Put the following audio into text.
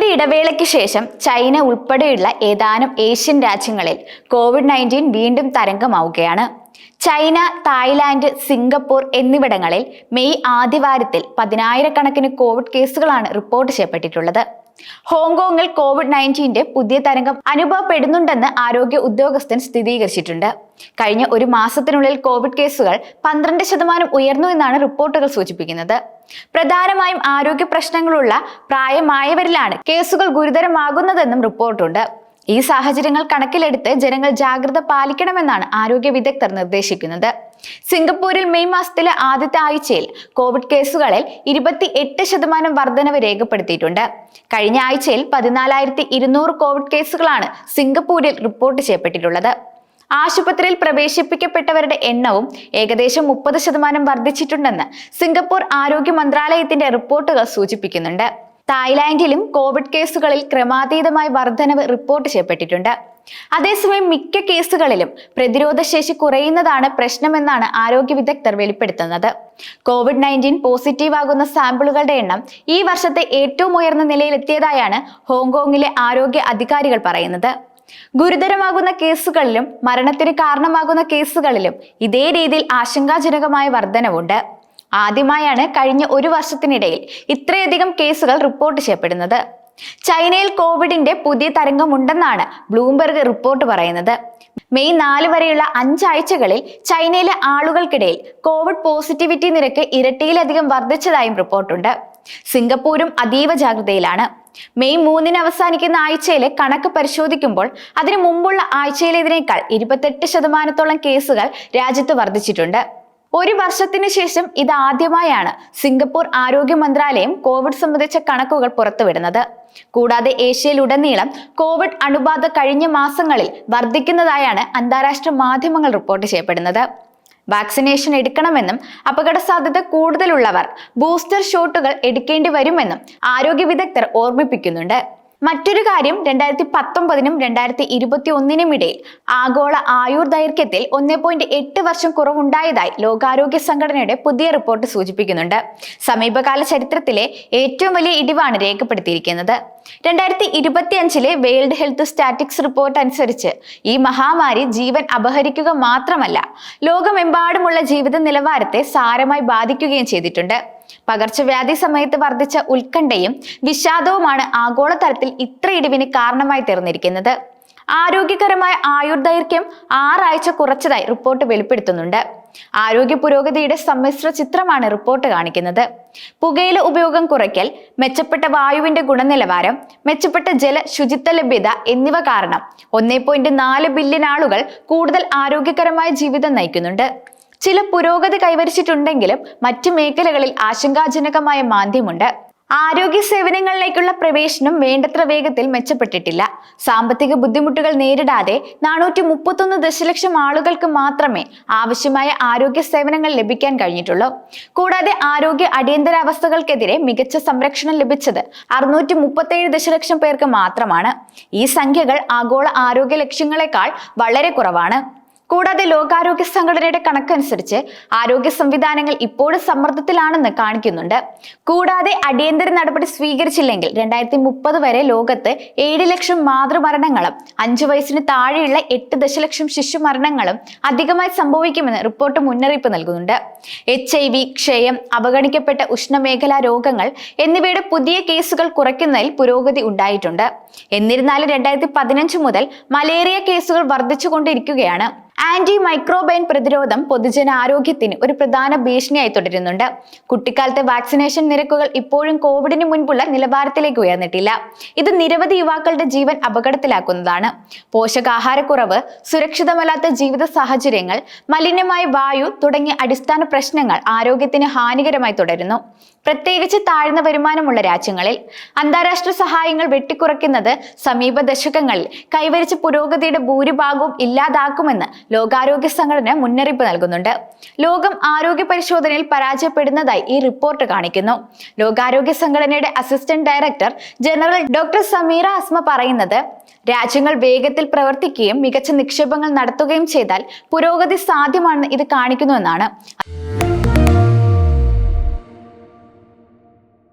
ഒരു ഇടവേളയ്ക്ക് ശേഷം ചൈന ഉൾപ്പെടെയുള്ള ഏതാനും ഏഷ്യൻ രാജ്യങ്ങളിൽ COVID-19 വീണ്ടും തരംഗമാവുകയാണ്. ചൈന, തായ്ലാന്റ്, സിംഗപ്പൂർ എന്നിവിടങ്ങളിൽ മെയ് ആദ്യവാരത്തിൽ 10,000-കണക്കിന് കോവിഡ് കേസുകളാണ് റിപ്പോർട്ട് ചെയ്യപ്പെട്ടിട്ടുള്ളത്. ഹോങ്കോങ്ങിൽ COVID-19 പുതിയ തരംഗം അനുഭവപ്പെടുന്നുണ്ടെന്ന് ആരോഗ്യ ഉദ്യോഗസ്ഥൻ സ്ഥിരീകരിച്ചിട്ടുണ്ട്. കഴിഞ്ഞ ഒരു മാസത്തിനുള്ളിൽ കോവിഡ് കേസുകൾ 12% ഉയർന്നു എന്നാണ് റിപ്പോർട്ടുകൾ സൂചിപ്പിക്കുന്നത്. പ്രധാനമായും ആരോഗ്യ പ്രശ്നങ്ങളുള്ള പ്രായമായവരിലാണ് കേസുകൾ ഗുരുതരമാകുന്നതെന്നും റിപ്പോർട്ടുണ്ട്. ഈ സാഹചര്യങ്ങൾ കണക്കിലെടുത്ത് ജനങ്ങൾ ജാഗ്രത പാലിക്കണമെന്നാണ് ആരോഗ്യ വിദഗ്ധർ നിർദ്ദേശിക്കുന്നത്. സിംഗപ്പൂരിൽ മെയ് മാസത്തിലെ ആദ്യത്തെ ആഴ്ചയിൽ കോവിഡ് കേസുകളിൽ 28% വർധനവ് രേഖപ്പെടുത്തിയിട്ടുണ്ട്. കഴിഞ്ഞ ആഴ്ചയിൽ 14,200 കോവിഡ് കേസുകളാണ് സിംഗപ്പൂരിൽ റിപ്പോർട്ട് ചെയ്യപ്പെട്ടിട്ടുള്ളത്. ആശുപത്രിയിൽ പ്രവേശിപ്പിക്കപ്പെട്ടവരുടെ എണ്ണവും ഏകദേശം 30% വർദ്ധിച്ചിട്ടുണ്ടെന്ന് സിംഗപ്പൂർ ആരോഗ്യ മന്ത്രാലയത്തിന്റെ റിപ്പോർട്ടുകൾ സൂചിപ്പിക്കുന്നുണ്ട്. തായ്ലാന്റിലും കോവിഡ് കേസുകളിൽ ക്രമാതീതമായ വർധനവ് റിപ്പോർട്ട് ചെയ്യപ്പെട്ടിട്ടുണ്ട്. അതേസമയം മിക്ക കേസുകളിലും പ്രതിരോധശേഷി കുറയുന്നതാണ് പ്രശ്നമെന്നാണ് ആരോഗ്യ വിദഗ്ധർ വെളിപ്പെടുത്തുന്നത്. COVID-19 പോസിറ്റീവ് ആകുന്ന സാമ്പിളുകളുടെ എണ്ണം ഈ വർഷത്തെ ഏറ്റവും ഉയർന്ന നിലയിലെത്തിയതായാണ് ഹോങ്കോങ്ങിലെ ആരോഗ്യ അധികാരികൾ പറയുന്നത്. ഗുരുതരമാകുന്ന കേസുകളിലും മരണത്തിന് കാരണമാകുന്ന കേസുകളിലും ഇതേ രീതിയിൽ ആശങ്കാജനകമായ വർധനവുണ്ട്. ആദ്യമായാണ് കഴിഞ്ഞ ഒരു വർഷത്തിനിടയിൽ ഇത്രയധികം കേസുകൾ റിപ്പോർട്ട് ചെയ്യപ്പെടുന്നത്. ചൈനയിൽ കോവിഡിന്റെ പുതിയ തരംഗമുണ്ടെന്നാണ് ബ്ലൂംബെർഗ് റിപ്പോർട്ട് പറയുന്നത്. മെയ് 4 വരെയുള്ള 5 ആഴ്ചകളിൽ ചൈനയിലെ ആളുകൾക്കിടയിൽ കോവിഡ് പോസിറ്റിവിറ്റി നിരക്ക് ഇരട്ടിയിലധികം വർദ്ധിച്ചതായും റിപ്പോർട്ടുണ്ട്. സിംഗപ്പൂരും അതീവ ജാഗ്രതയിലാണ്. മെയ് 3 അവസാനിക്കുന്ന ആഴ്ചയിലെ കണക്ക് പരിശോധിക്കുമ്പോൾ അതിനു മുമ്പുള്ള ആഴ്ചയിലേതിനേക്കാൾ 28% കേസുകൾ രാജ്യത്ത് വർദ്ധിച്ചിട്ടുണ്ട്. ഒരു വർഷത്തിനു ശേഷം ഇതാദ്യമായാണ് സിംഗപ്പൂർ ആരോഗ്യ മന്ത്രാലയം കോവിഡ് സംബന്ധിച്ച കണക്കുകൾ പുറത്തുവിടുന്നത്. കൂടാതെ ഏഷ്യയിലുടനീളം കോവിഡ് അണുബാധ കഴിഞ്ഞ മാസങ്ങളിൽ വർദ്ധിക്കുന്നതായാണ് അന്താരാഷ്ട്ര മാധ്യമങ്ങൾ റിപ്പോർട്ട് ചെയ്യപ്പെടുന്നത്. വാക്സിനേഷൻ എടുക്കണമെന്നും അപകട സാധ്യത കൂടുതലുള്ളവർ ബൂസ്റ്റർ ഷോട്ടുകൾ എടുക്കേണ്ടി വരുമെന്നും ആരോഗ്യ വിദഗ്ധർ ഓർമ്മിപ്പിക്കുന്നുണ്ട്. മറ്റൊരു കാര്യം, 2019-നും 2021-നും ഇടയിൽ ആഗോള ആയുർദൈർഘ്യത്തിൽ 1.8 വർഷം കുറവുണ്ടായതായി ലോകാരോഗ്യ സംഘടനയുടെ പുതിയ റിപ്പോർട്ട് സൂചിപ്പിക്കുന്നുണ്ട്. സമീപകാല ചരിത്രത്തിലെ ഏറ്റവും വലിയ ഇടിവാണ് രേഖപ്പെടുത്തിയിരിക്കുന്നത്. 2025-ലെ വേൾഡ് ഹെൽത്ത് സ്റ്റാറ്റിക്സ് റിപ്പോർട്ട് അനുസരിച്ച് ഈ മഹാമാരി ജീവൻ അപഹരിക്കുക മാത്രമല്ല, ലോകമെമ്പാടുമുള്ള ജീവിത നിലവാരത്തെ സാരമായി ബാധിക്കുകയും ചെയ്തിട്ടുണ്ട്. പകർച്ചവ്യാധി സമയത്ത് വർദ്ധിച്ച ഉത്കണ്ഠയും വിഷാദവുമാണ് ആഗോളതലത്തിൽ ഇത്ര ഇടിവിന് കാരണമായി തീർന്നിരിക്കുന്നത്. ആരോഗ്യകരമായ ആയുർദൈർഘ്യം 6 ആഴ്ച കുറച്ചതായി റിപ്പോർട്ട് വെളിപ്പെടുത്തുന്നുണ്ട്. ആരോഗ്യ പുരോഗതിയുടെ സമ്മിശ്ര ചിത്രമാണ് റിപ്പോർട്ട് കാണിക്കുന്നത്. പുകയില ഉപയോഗം കുറയ്ക്കൽ, മെച്ചപ്പെട്ട വായുവിന്റെ ഗുണനിലവാരം, മെച്ചപ്പെട്ട ജല ശുചിത്വ ലഭ്യത എന്നിവ കാരണം 1.4 ബില്യൺ ആളുകൾ കൂടുതൽ ആരോഗ്യകരമായ ജീവിതം നയിക്കുന്നുണ്ട്. ചില പുരോഗതി കൈവരിച്ചിട്ടുണ്ടെങ്കിലും മറ്റു മേഖലകളിൽ ആശങ്കാജനകമായ മാന്ദ്യമുണ്ട്. ആരോഗ്യ സേവനങ്ങളിലേക്കുള്ള പ്രവേശനം വേണ്ടത്ര വേഗത്തിൽ മെച്ചപ്പെട്ടിട്ടില്ല. സാമ്പത്തിക ബുദ്ധിമുട്ടുകൾ നേരിടാതെ 431 ദശലക്ഷം ആളുകൾക്ക് മാത്രമേ ആവശ്യമായ ആരോഗ്യ സേവനങ്ങൾ ലഭിക്കാൻ കഴിഞ്ഞിട്ടുള്ളൂ. കൂടാതെ ആരോഗ്യ അടിയന്തരാവസ്ഥകൾക്കെതിരെ മികച്ച സംരക്ഷണം ലഭിച്ചത് 637 ദശലക്ഷം പേർക്ക് മാത്രമാണ്. ഈ സംഖ്യകൾ ആഗോള ആരോഗ്യ ലക്ഷ്യങ്ങളെക്കാൾ വളരെ കുറവാണ്. കൂടാതെ ലോകാരോഗ്യ സംഘടനയുടെ കണക്കനുസരിച്ച് ആരോഗ്യ സംവിധാനങ്ങൾ ഇപ്പോഴും സമ്മർദ്ദത്തിലാണെന്ന് കാണിക്കുന്നുണ്ട്. കൂടാതെ അടിയന്തര നടപടി സ്വീകരിച്ചില്ലെങ്കിൽ 2030 വരെ ലോകത്ത് 7 ലക്ഷം മാതൃമരണങ്ങളും 5 വയസ്സിന് താഴെയുള്ള 8 ദശലക്ഷം ശിശുമരണങ്ങളും അധികമായി സംഭവിക്കുമെന്ന് റിപ്പോർട്ട് മുന്നറിയിപ്പ് നൽകുന്നുണ്ട്. HIV, ക്ഷയം, അവഗണിക്കപ്പെട്ട ഉഷ്ണമേഖലാ രോഗങ്ങൾ എന്നിവയുടെ പുതിയ കേസുകൾ കുറയ്ക്കുന്നതിൽ പുരോഗതി ഉണ്ടായിട്ടുണ്ട്. എന്നിരുന്നാലും 2015 മുതൽ മലേറിയ കേസുകൾ വർദ്ധിച്ചുകൊണ്ടിരിക്കുകയാണ്. ആന്റി മൈക്രോബൈൻ പ്രതിരോധം പൊതുജനാരോഗ്യത്തിന് ഒരു പ്രധാന ഭീഷണിയായി തുടരുന്നുണ്ട്. കുട്ടിക്കാലത്തെ വാക്സിനേഷൻ നിരക്കുകൾ ഇപ്പോഴും കോവിഡിന് മുൻപുള്ള നിലവാരത്തിലേക്ക് ഉയർന്നിട്ടില്ല. ഇത് നിരവധി യുവാക്കളുടെ ജീവൻ അപകടത്തിലാക്കുന്നതാണ്. പോഷകാഹാരക്കുറവ്, സുരക്ഷിതമല്ലാത്ത ജീവിത സാഹചര്യങ്ങൾ, മലിനമായ വായു തുടങ്ങിയ അടിസ്ഥാന പ്രശ്നങ്ങൾ ആരോഗ്യത്തിന് ഹാനികരമായി തുടരുന്നു. പ്രത്യേകിച്ച് താഴ്ന്ന വരുമാനമുള്ള രാജ്യങ്ങളിൽ അന്താരാഷ്ട്ര സഹായങ്ങൾ വെട്ടിക്കുറയ്ക്കുന്നത് സമീപ ദശകങ്ങളിൽ കൈവരിച്ച പുരോഗതിയുടെ ഭൂരിഭാഗവും ഇല്ലാതാക്കുമെന്ന് ലോകാരോഗ്യ സംഘടന മുന്നറിയിപ്പ് നൽകുന്നുണ്ട്. ലോകം ആരോഗ്യ പരിശോധനയിൽ പരാജയപ്പെടുന്നതായി ഈ റിപ്പോർട്ട് കാണിക്കുന്നു. ലോകാരോഗ്യ സംഘടനയുടെ assistant director general doctor Sameera Asma പറയുന്നത്, രാജ്യങ്ങൾ വേഗത്തിൽ പ്രവർത്തിക്കുകയും മികച്ച നിക്ഷേപങ്ങൾ നടത്തുകയും ചെയ്താൽ പുരോഗതി സാധ്യമാണെന്ന് ഇത് കാണിക്കുന്നുവെന്നാണ്.